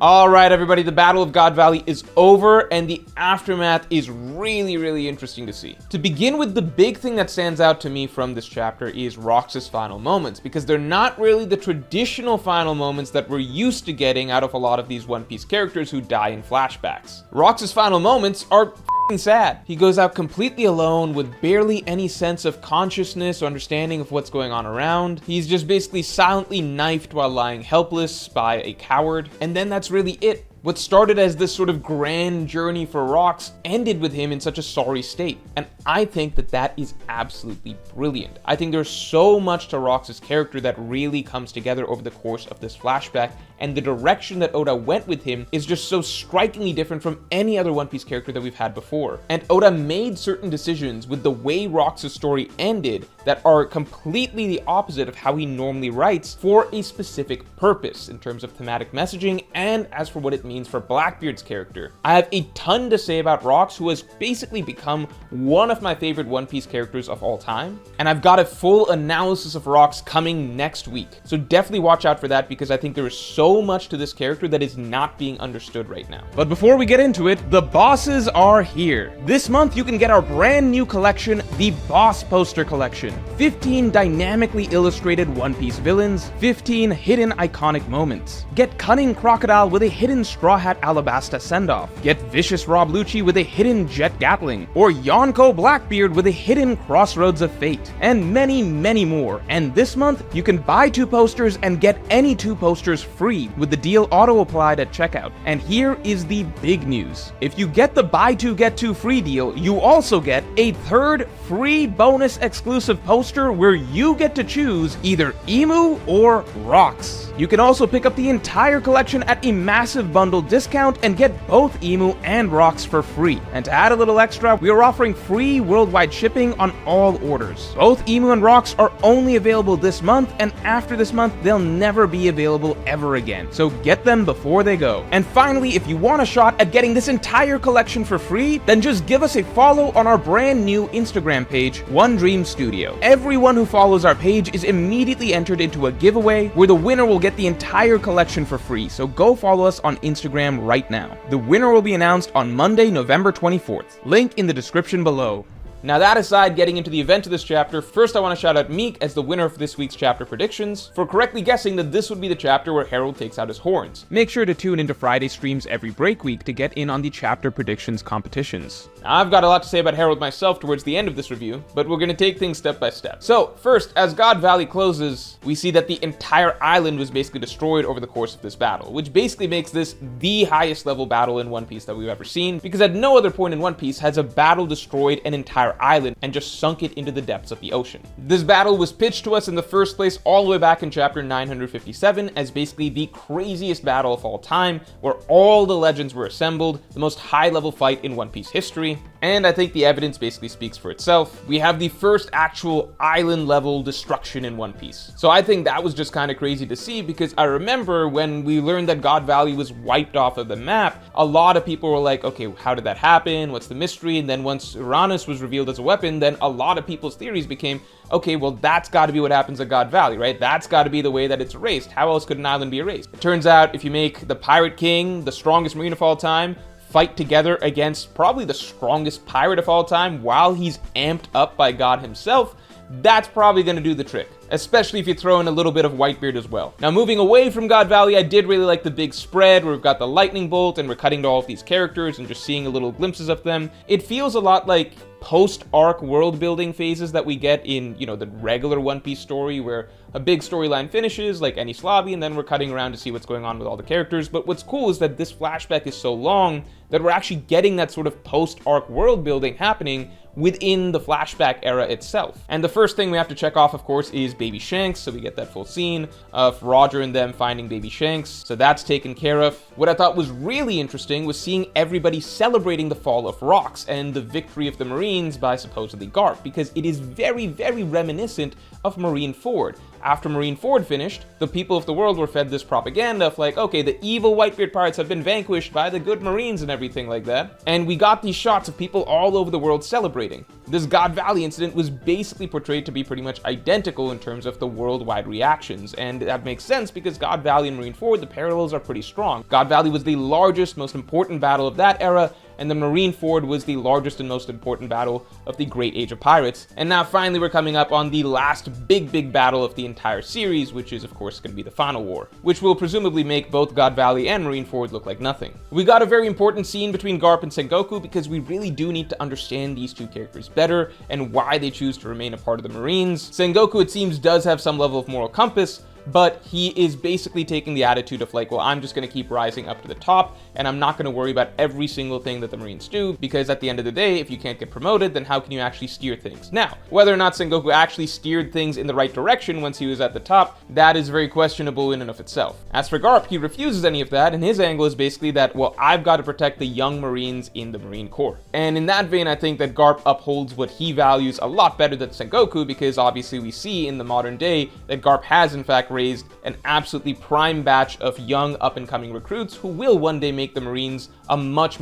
Alright everybody, the Battle of God Valley is over, and the aftermath is really interesting to see. To begin with, the big thing that stands out to me from this chapter is Rox's final moments, because they're not really the traditional final moments that we're used to getting out of a lot of these One Piece characters who die in flashbacks. Rox's final moments are sad. He goes out completely alone with barely any sense of consciousness or understanding of what's going on around. He's just basically silently knifed while lying helpless by a coward, and then that's really it. What started as this sort of grand journey for Rox ended with him in such a sorry state, and I think that that is absolutely brilliant. I think there's so much to Rox's character that really comes together over the course of this flashback, and the direction that Oda went with him is just so strikingly different from any other One Piece character that we've had before. And Oda made certain decisions with the way Rox's story ended that are completely the opposite of how he normally writes for a specific purpose in terms of thematic messaging and as for what it means for Blackbeard's character. I have a ton to say about Rox, who has basically become one of my favorite One Piece characters of all time, and I've got a full analysis of Rox coming next week, so definitely watch out for that because I think there is so much to this character that is not being understood right now. But before we get into it, the bosses are here. This month you can get our brand new collection, the Boss Poster Collection. 15 dynamically illustrated One Piece villains, 15 hidden iconic moments. Get Cunning Crocodile with a hidden Straw Hat Alabasta send-off. Get Vicious Rob Lucci with a hidden Jet Gatling, or Yonko Blackbeard with a hidden Crossroads of Fate, and many more. And this month, you can buy 2 posters and get any 2 posters free with the deal auto-applied at checkout. And here is the big news. If you get the buy 2 get 2 free deal, you also get a 3rd free bonus exclusive poster where you get to choose either Emu or Rox. You can also pick up the entire collection at a massive bundle discount and get both Emu and Rox for free. And to add a little extra, we are offering free worldwide shipping on all orders. Both Emu and Rox are only available this month, and after this month, they'll never be available ever again. So get them before they go. And finally, if you want a shot at getting this entire collection for free, then just give us a follow on our brand new Instagram page, One Dream Studio. Everyone who follows our page is immediately entered into a giveaway where the winner will get the entire collection for free, so go follow us on Instagram right now. The winner will be announced on Monday, November 24th. Link in the description below. Now that aside, getting into the event of this chapter, first I want to shout out Meek as the winner of this week's chapter predictions for correctly guessing that this would be the chapter where Harold takes out his horns. Make sure to tune into Friday streams every break week to get in on the chapter predictions competitions. Now, I've got a lot to say about Harold myself towards the end of this review, but we're going to take things step by step. So first, as God Valley closes, we see that the entire island was basically destroyed over the course of this battle, which basically makes this the highest level battle in One Piece that we've ever seen, because at no other point in One Piece has a battle destroyed an entire island and just sunk it into the depths of the ocean. This battle was pitched to us in the first place all the way back in chapter 957 as basically the craziest battle of all time, where all the legends were assembled, the most high-level fight in One Piece history, and I think the evidence basically speaks for itself. We have the first actual island-level destruction in One Piece. So I think that was just kind of crazy to see, because I remember when we learned that God Valley was wiped off of the map, a lot of people were like, okay, how did that happen? What's the mystery? And then once Uranus was revealed as a weapon, then a lot of people's theories became, okay, well, that's got to be what happens at God Valley, right? That's got to be the way that it's erased. How else could an island be erased? It turns out if you make the Pirate King, the strongest marine of all time, fight together against probably the strongest pirate of all time while he's amped up by God himself, that's probably going to do the trick, especially if you throw in a little bit of Whitebeard as well. Now, moving away from God Valley, I did really like the big spread where we've got the lightning bolt and we're cutting to all of these characters and just seeing a little glimpses of them. It feels a lot like post-arc world building phases that we get in, the regular One Piece story, where a big storyline finishes, like Enies Lobby, and then we're cutting around to see what's going on with all the characters. But what's cool is that this flashback is so long that we're actually getting that sort of post-arc world building happening within the flashback era itself. And the first thing we have to check off, of course, is Baby Shanks, so we get that full scene of Roger and them finding Baby Shanks, so that's taken care of. What I thought was really interesting was seeing everybody celebrating the fall of Rox and the victory of the Marines Marines by supposedly Garp, because it is very, very reminiscent of Marineford. After Marineford finished, the people of the world were fed this propaganda of like, okay, the evil Whitebeard pirates have been vanquished by the good Marines and everything like that. And we got these shots of people all over the world celebrating. This God Valley incident was basically portrayed to be pretty much identical in terms of the worldwide reactions. And that makes sense because God Valley and Marineford, the parallels are pretty strong. God Valley was the largest, most important battle of that era, and the Marineford was the largest and most important battle of the Great Age of Pirates. And now finally we're coming up on the last big battle of the entire series, which is of course going to be the final war, which will presumably make both God Valley and Marineford look like nothing. We got a very important scene between Garp and Sengoku because we really do need to understand these two characters better and why they choose to remain a part of the Marines. Sengoku, it seems, does have some level of moral compass, but he is basically taking the attitude of like, well, I'm just going to keep rising up to the top, and I'm not going to worry about every single thing that the Marines do, because at the end of the day, if you can't get promoted, then how can you actually steer things? Now, whether or not Sengoku actually steered things in the right direction once he was at the top, that is very questionable in and of itself. As for Garp, he refuses any of that, and his angle is basically that, well, I've got to protect the young Marines in the Marine Corps. And in that vein, I think that Garp upholds what he values a lot better than Sengoku, because obviously we see in the modern day that Garp has in fact raised an absolutely prime batch of young up-and-coming recruits who will one day make the Marines a much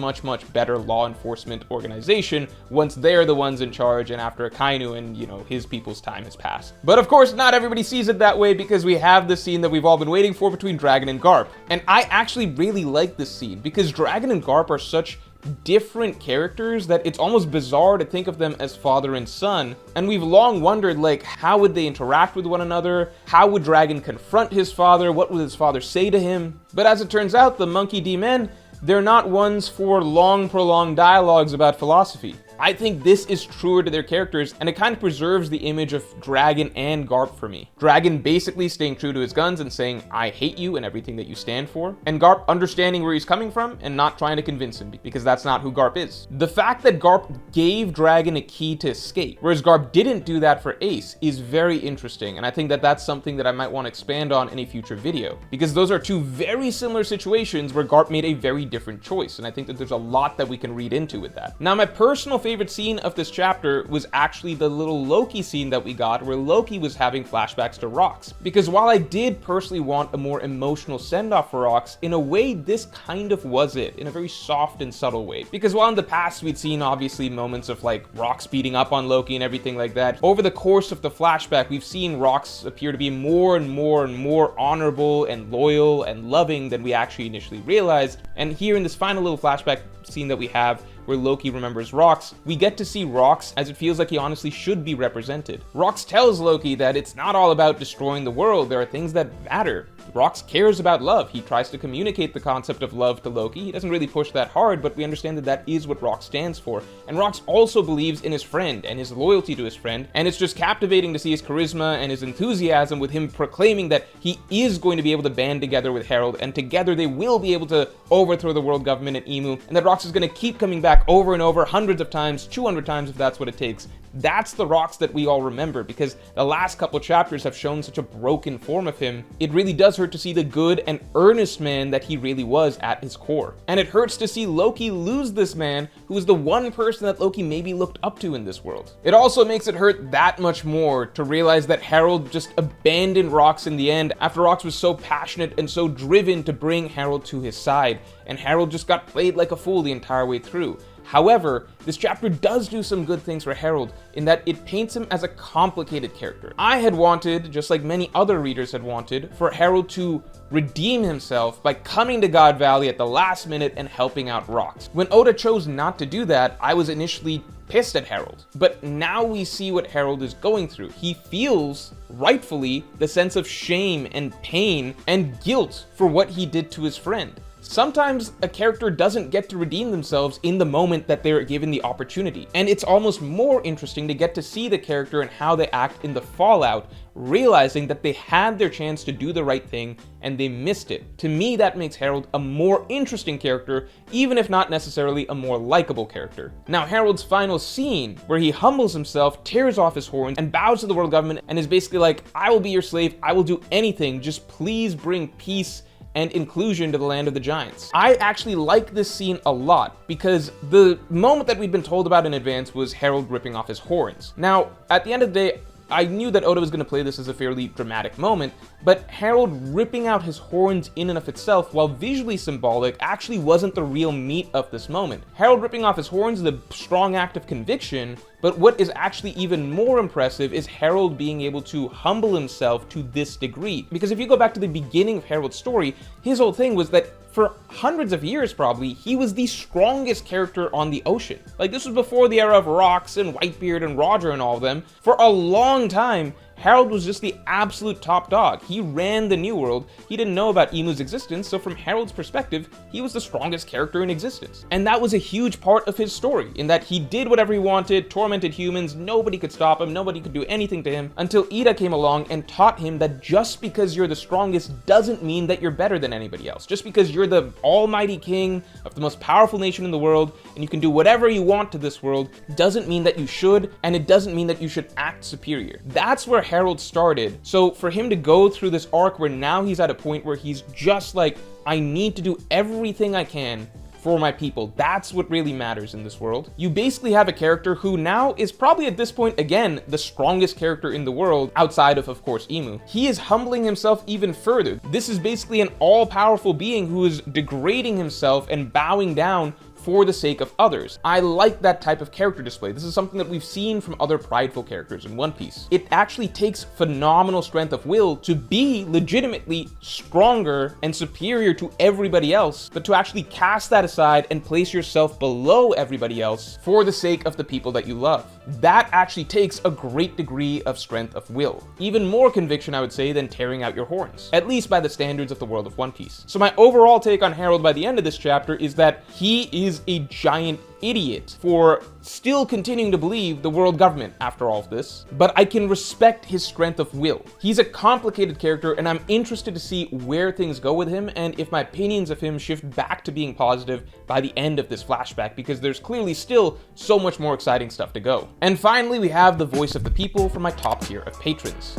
better law enforcement organization once they're the ones in charge and after Akainu and, you know, his people's time has passed. But of course, not everybody sees it that way, because we have the scene that we've all been waiting for between Dragon and Garp. And I actually really like this scene because Dragon and Garp are such different characters that it's almost bizarre to think of them as father and son. And we've long wondered, like, how would they interact with one another? How would Dragon confront his father? What would his father say to him? But as it turns out, the Monkey D men, they're not ones for long, prolonged dialogues about philosophy. I think this is truer to their characters, and it kind of preserves the image of Dragon and Garp for me. Dragon basically staying true to his guns and saying, I hate you and everything that you stand for, and Garp understanding where he's coming from and not trying to convince him, because that's not who Garp is. The fact that Garp gave Dragon a key to escape, whereas Garp didn't do that for Ace, is very interesting, and I think that that's something that I might want to expand on in a future video, because those are two very similar situations where Garp made a very different choice, and I think that there's a lot that we can read into with that. Now, my personal favorite scene of this chapter was actually the little Loki scene that we got, where Loki was having flashbacks to Rox. Because while I did personally want a more emotional send-off for Rox, in a way this kind of was it, in a very soft and subtle way. Because while in the past we'd seen obviously moments of like Rox beating up on Loki and everything like that, over the course of the flashback we've seen Rox appear to be more and more honorable and loyal and loving than we actually initially realized. And here in this final little flashback scene that we have, where Loki remembers Rox, we get to see Rox as it feels like he honestly should be represented. Rox tells Loki that it's not all about destroying the world, there are things that matter. Rox cares about love. He tries to communicate the concept of love to Loki. He doesn't really push that hard, but we understand that that is what Rox stands for. And Rox also believes in his friend and his loyalty to his friend, and it's just captivating to see his charisma and his enthusiasm with him proclaiming that he is going to be able to band together with Herald, and together they will be able to overthrow the world government at Emu, and that Rox is going to keep coming back over and over, hundreds of times, 200 times if that's what it takes. That's the Rox that we all remember, because the last couple chapters have shown such a broken form of him. It really does hurt to see the good and earnest man that he really was at his core. And it hurts to see Loki lose this man who is the one person that Loki maybe looked up to in this world. It also makes it hurt that much more to realize that Herald just abandoned Rox in the end after Rox was so passionate and so driven to bring Herald to his side, and Herald just got played like a fool the entire way through. However, this chapter does do some good things for Herald in that it paints him as a complicated character. I had wanted, just like many other readers had wanted, for Herald to redeem himself by coming to God Valley at the last minute and helping out Rox. When Oda chose not to do that, I was initially pissed at Herald. But now we see what Herald is going through. He feels, rightfully, the sense of shame and pain and guilt for what he did to his friend. Sometimes a character doesn't get to redeem themselves in the moment that they're given the opportunity, and it's almost more interesting to get to see the character and how they act in the fallout, realizing that they had their chance to do the right thing and they missed it. To me, that makes Herald a more interesting character, even if not necessarily a more likable character. Now, Herald's final scene, where he humbles himself, tears off his horns, and bows to the world government and is basically like, I will be your slave, I will do anything, just please bring peace and inclusion to the land of the giants. I actually like this scene a lot because the moment that we'd been told about in advance was Harold ripping off his horns. Now, at the end of the day, I knew that Oda was going to play this as a fairly dramatic moment, but Harold ripping out his horns in and of itself, while visually symbolic, actually wasn't the real meat of this moment. Harold ripping off his horns is a strong act of conviction, but what is actually even more impressive is Harold being able to humble himself to this degree. Because if you go back to the beginning of Harold's story, his whole thing was that for hundreds of years probably, he was the strongest character on the ocean. Like, this was before the era of Rocks and Whitebeard and Roger and all of them. For a long time, Harold was just the absolute top dog. He ran the New World. He didn't know about Imu's existence, so from Harold's perspective, he was the strongest character in existence. And that was a huge part of his story, in that he did whatever he wanted, tormented humans, nobody could stop him, nobody could do anything to him, until Iida came along and taught him that just because you're the strongest doesn't mean that you're better than anybody else. Just because you're the almighty king of the most powerful nation in the world, and you can do whatever you want to this world, doesn't mean that you should, and it doesn't mean that you should act superior. That's where Harold started. So for him to go through this arc where now he's at a point where he's just like, I need to do everything I can for my people. That's what really matters in this world. You basically have a character who now is probably at this point, again, the strongest character in the world outside of course, Imu. He is humbling himself even further. This is basically an all-powerful being who is degrading himself and bowing down for the sake of others. I like that type of character display. This is something that we've seen from other prideful characters in One Piece. It actually takes phenomenal strength of will to be legitimately stronger and superior to everybody else, but to actually cast that aside and place yourself below everybody else for the sake of the people that you love. That actually takes a great degree of strength of will. Even more conviction, I would say, than tearing out your horns, at least by the standards of the world of One Piece. So my overall take on Harold by the end of this chapter is that he is a giant idiot for still continuing to believe the world government after all of this, but I can respect his strength of will. He's a complicated character, and I'm interested to see where things go with him and if my opinions of him shift back to being positive by the end of this flashback, because there's clearly still so much more exciting stuff to go. And finally, we have the voice of the people from my top tier of patrons.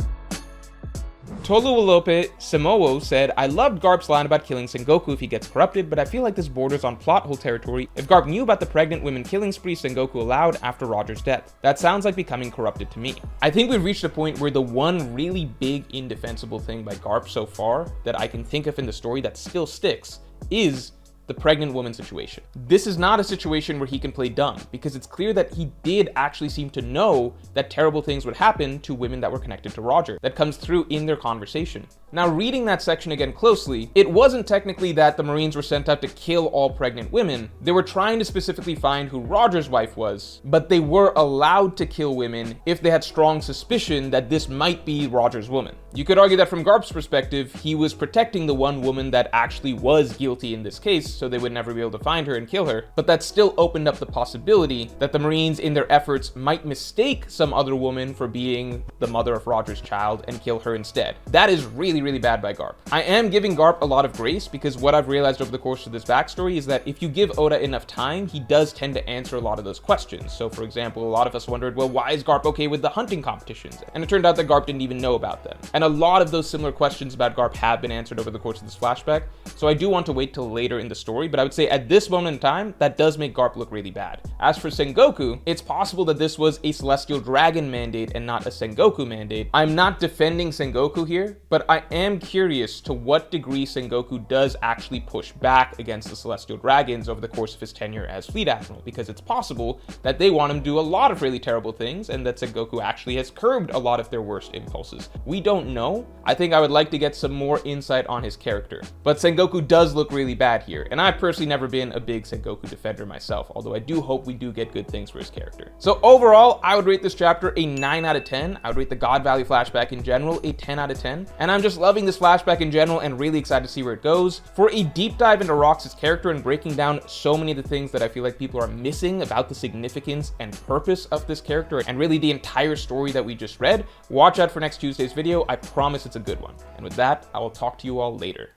Toluwalope Samowo said, I loved Garp's line about killing Sengoku if he gets corrupted, but I feel like this borders on plot hole territory if Garp knew about the pregnant women killing spree Sengoku allowed after Roger's death. That sounds like becoming corrupted to me. I think we've reached a point where the one really big indefensible thing by Garp so far that I can think of in the story that still sticks is the pregnant woman situation. This is not a situation where he can play dumb, because it's clear that he did actually seem to know that terrible things would happen to women that were connected to Roger. That comes through in their conversation. Now, reading that section again closely, it wasn't technically that the Marines were sent out to kill all pregnant women. They were trying to specifically find who Roger's wife was, but they were allowed to kill women if they had strong suspicion that this might be Roger's woman. You could argue that from Garp's perspective, he was protecting the one woman that actually was guilty in this case, so they would never be able to find her and kill her, but that still opened up the possibility that the Marines in their efforts might mistake some other woman for being the mother of Roger's child and kill her instead. That is really bad by Garp. I am giving Garp a lot of grace, because what I've realized over the course of this backstory is that if you give Oda enough time, he does tend to answer a lot of those questions. So for example, a lot of us wondered, well, why is Garp okay with the hunting competitions? And it turned out that Garp didn't even know about them. And a lot of those similar questions about Garp have been answered over the course of this flashback, so I do want to wait till later in the story, but I would say at this moment in time, that does make Garp look really bad. As for Sengoku, it's possible that this was a Celestial Dragon mandate and not a Sengoku mandate. I'm not defending Sengoku here, but I am curious to what degree Sengoku does actually push back against the Celestial Dragons over the course of his tenure as Fleet Admiral, because it's possible that they want him to do a lot of really terrible things and that Sengoku actually has curbed a lot of their worst impulses. We don't know. I think I would like to get some more insight on his character. But Sengoku does look really bad here, and I've personally never been a big Sengoku defender myself, although I do hope we do get good things for his character. So overall, I would rate this chapter a 9 out of 10. I would rate the God Valley flashback in general a 10 out of 10, and I'm just loving this flashback in general and really excited to see where it goes. For a deep dive into Rox's character and breaking down so many of the things that I feel like people are missing about the significance and purpose of this character and really the entire story that we just read, watch out for next Tuesday's video. I promise it's a good one. And with that, I will talk to you all later.